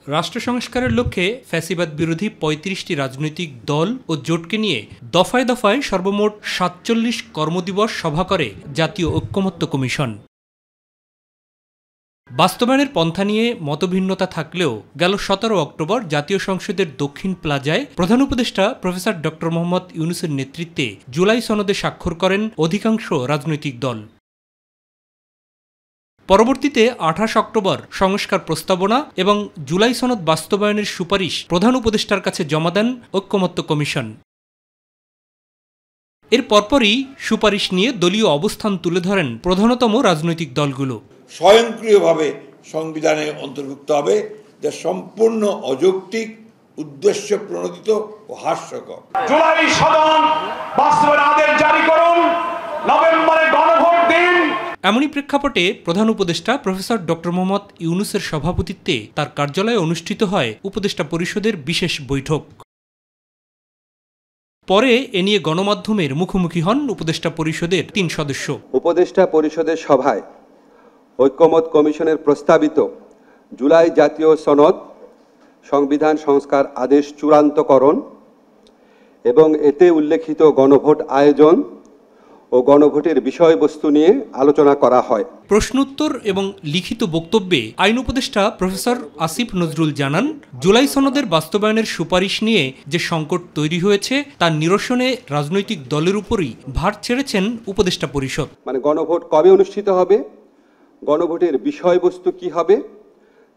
রাষ্ট্র সংস্কারের লক্ষ্যে ফ্যাসিবাদ বিরোধী ৩৫টি রাজনৈতিক দল ও জোটকে নিয়ে দফায় দফায় সর্বমোট ৪৭ কর্মদিবস সভা করে জাতীয় ঐক্যমত্য কমিশন। বাস্তবায়নের পন্থা নিয়ে মতভিন্নতা থাকলেও গেল ১৭ অক্টোবর জাতীয় সংসদের দক্ষিণ প্লাজায় প্রধান উপদেষ্টা প্রফেসর ড. মোহাম্মদ ইউনূসের নেতৃত্বে জুলাই সনদে স্বাক্ষর করেন অধিকাংশ রাজনৈতিক দল। পরবর্তীতে ২৮ অক্টোবর সংস্কার প্রস্তাবনা এবং জুলাই সনদ বাস্তবায়নের সুপারিশ প্রধান উপদেষ্টার কাছে জমা দেন ঐক্যমত্য কমিশন। এর পরপরই সুপারিশ নিয়ে দলীয় অবস্থান তুলে ধরেন প্রধানতম রাজনৈতিক দলগুলো। স্বয়ংক্রিয়ভাবে সংবিধানে অন্তর্ভুক্ত হবে, যা সম্পূর্ণ অযৌক্তিক, উদ্দেশ্য প্রণোদিত ও হাস্যকর। জুলাই সনদ বাস্তবায়নের আদেশ জারি করুন, নভেম্বরে গণভোট দিন। এমনই প্রেক্ষাপটে প্রধান উপদেষ্টা প্রফেসর ড. মোহাম্মদ ইউনূসের সভাপতিত্বে তার কার্যালয়ে অনুষ্ঠিত হয় উপদেষ্টা পরিষদের বিশেষ বৈঠক। পরে এ নিয়ে গণমাধ্যমের মুখোমুখি হন উপদেষ্টা পরিষদের ৩ সদস্য। উপদেষ্টা পরিষদের সভায় ঐক্যমত কমিশনের প্রস্তাবিত জুলাই জাতীয় সনদ সংবিধান সংস্কার আদেশ চূড়ান্তকরণ এবং এতে উল্লেখিত গণভোট আয়োজন ও গণভোটের বিষয়বস্তু নিয়ে আলোচনা করা হয়। প্রশ্নোত্তর এবং লিখিত বক্তব্যে আইন উপদেষ্টা প্রফেসর আসিফ নজরুল জানান, জুলাই সনদের বাস্তবায়নের সুপারিশ নিয়ে যে সংকট তৈরি হয়েছে তার নিরসনে রাজনৈতিক দলের উপরই ভার ছেড়েছেন উপদেষ্টা পরিষদ। গণভোট কবে অনুষ্ঠিত হবে, গণভোটের বিষয়বস্তু কি হবে,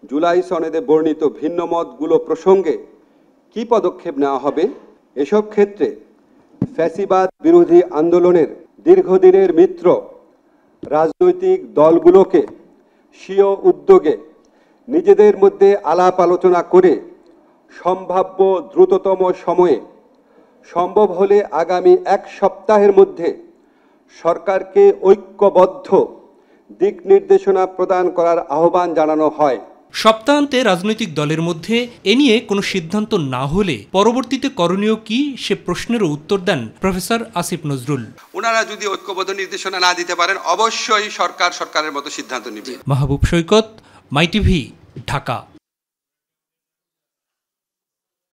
জুলাই সনদে বর্ণিত ভিন্ন মতগুলো প্রসঙ্গে কি পদক্ষেপ নেওয়া হবে, এসব ক্ষেত্রে ফ্যাসিবাদ বিরোধী আন্দোলনের দীর্ঘদিনের মিত্র রাজনৈতিক দলগুলোকে স্বীয় উদ্যোগে নিজেদের মধ্যে আলাপ আলোচনা করে সম্ভাব্য দ্রুততম সময়ে, সম্ভব হলে আগামী ১ সপ্তাহের মধ্যে সরকারকে ঐক্যবদ্ধ দিক নির্দেশনা প্রদান করার আহ্বান জানানো হয়। সপ্তাহান্তে রাজনৈতিক দলের মধ্যে এ নিয়ে কোনো সিদ্ধান্ত না হলে পরবর্তীতে করণীয় কি, সে প্রশ্নেরও উত্তর দেন প্রফেসর আসিফ নজরুল। ওনারা যদি ঐক্যবদ্ধ নির্দেশনা না দিতে পারেন, অবশ্যই সরকারের মতো সিদ্ধান্ত নেবে। মাহবুব সৈকত, মাই টিভি, ঢাকা।